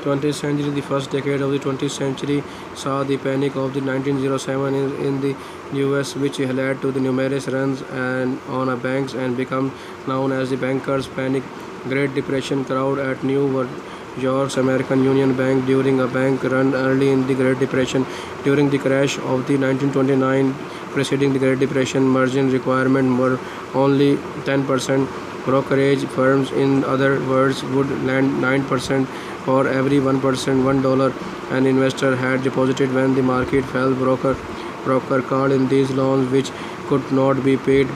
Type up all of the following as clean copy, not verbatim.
20th century. The first decade of the 20th century saw the panic of the 1907 in the US, which led to the numerous runs on banks and became known as the bankers' panic. Great Depression crowd at New York's American Union Bank during a bank run early in the Great Depression. During the crash of the 1929 preceding the Great Depression, margin requirements were only 10%. Brokerage firms, in other words, would lend 9% for every 1% $1 an investor had deposited. When the market fell, broker called in these loans which could not be paid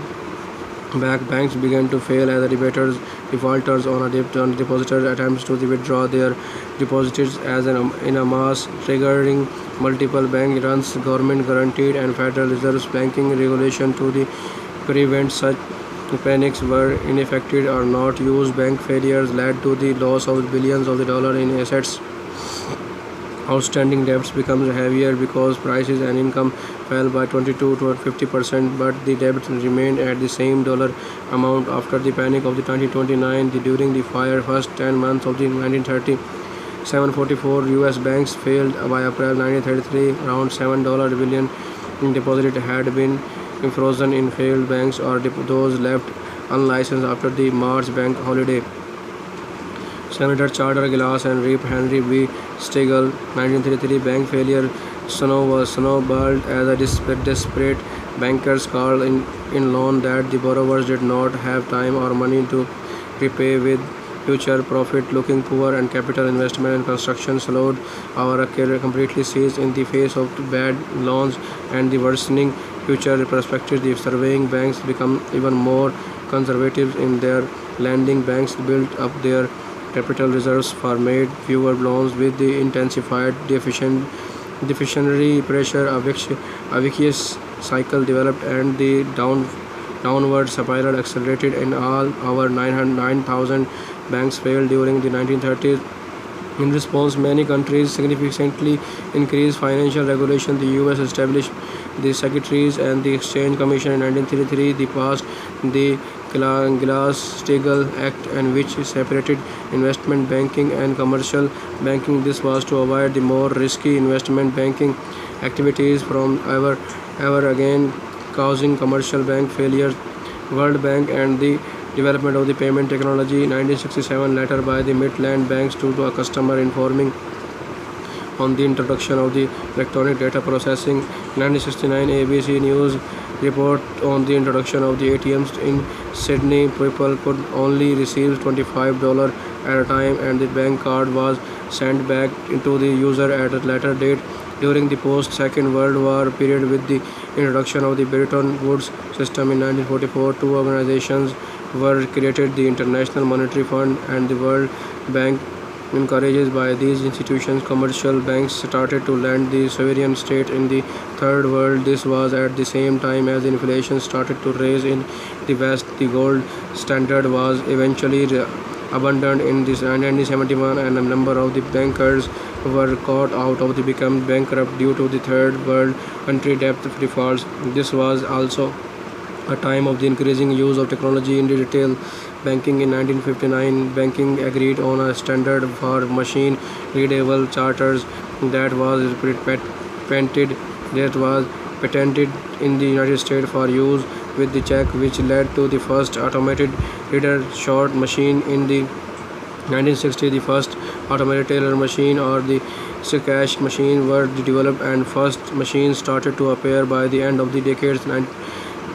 back. Banks began to fail as defaulters on depositors' attempts to withdraw their deposits in a mass, triggering multiple bank runs. Government guaranteed and Federal Reserve's banking regulation to prevent such panics were ineffective or not used. Bank failures led to the loss of billions of dollars in assets. Outstanding debts becomes heavier because prices and income fell by 22 to 50%, but the debt remained at the same dollar amount after the panic of the 2029. During the first 10 months of the 1930, 744 U.S. banks failed. By April 1933, around $7 billion in deposits had been frozen in failed banks or those left unlicensed after the March bank holiday. Senator Charles Glass and Rep. Henry B. Stegall, 1933 bank failure snowballed as a desperate bankers called in loan that the borrowers did not have time or money to repay, with future profit looking poor and capital investment and construction slowed or completely ceased. In the face of bad loans and the worsening future perspectives, the surveying banks become even more conservative in their lending. Banks built up their capital reserves for made fewer loans. With the intensified deflationary pressure, a vicious cycle developed and the downward spiral accelerated. In all, over 9,000 banks failed during the 1930s. In response, many countries significantly increased financial regulation. The U.S. established the Securities and the Exchange Commission in 1933. They passed the Glass-Steagall Act, and which separated investment banking and commercial banking. This was to avoid the more risky investment banking activities from ever again causing commercial bank failures. World Bank and the development of the payment technology. 1967 letter by the Midland banks to a customer informing on the introduction of the electronic data processing. 1969 ABC News report on the introduction of the ATMs in Sydney. People could only receive $25 at a time, and the bank card was sent back to the user at a later date. During the post-Second World War period, with the introduction of the Bretton Woods system in 1944, two organizations were created, the International Monetary Fund and the World Bank. Encouraged by these institutions, commercial banks started to lend the sovereign state in the Third World. This was at the same time as inflation started to rise in the West. The gold standard was eventually abandoned in 1971, and a number of the bankers were caught out of the become bankrupt due to the Third World country debt defaults. This was also a time of the increasing use of technology in retail banking. In 1959, banking agreed on a standard for machine-readable charters that was patented in the United States for use with the check, which led to the first automated reader short machine. In the 1960s, the first automated teller machine or the cash machine were developed, and first machines started to appear by the end of the decade.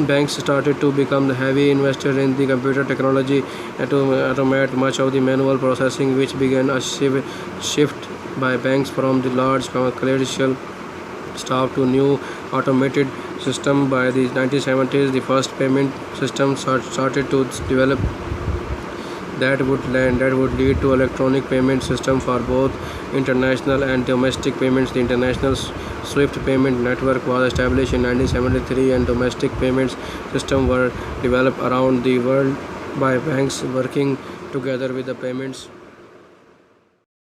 Banks started to become the heavy investors in the computer technology and to automate much of the manual processing, which began a shift by banks from the large clerical staff to new automated system. By the 1970s, the first payment system started to develop that would lead to electronic payment system for both international and domestic payments. The International Swift Payment Network was established in 1973, and domestic payments systems were developed around the world by banks working together with the payments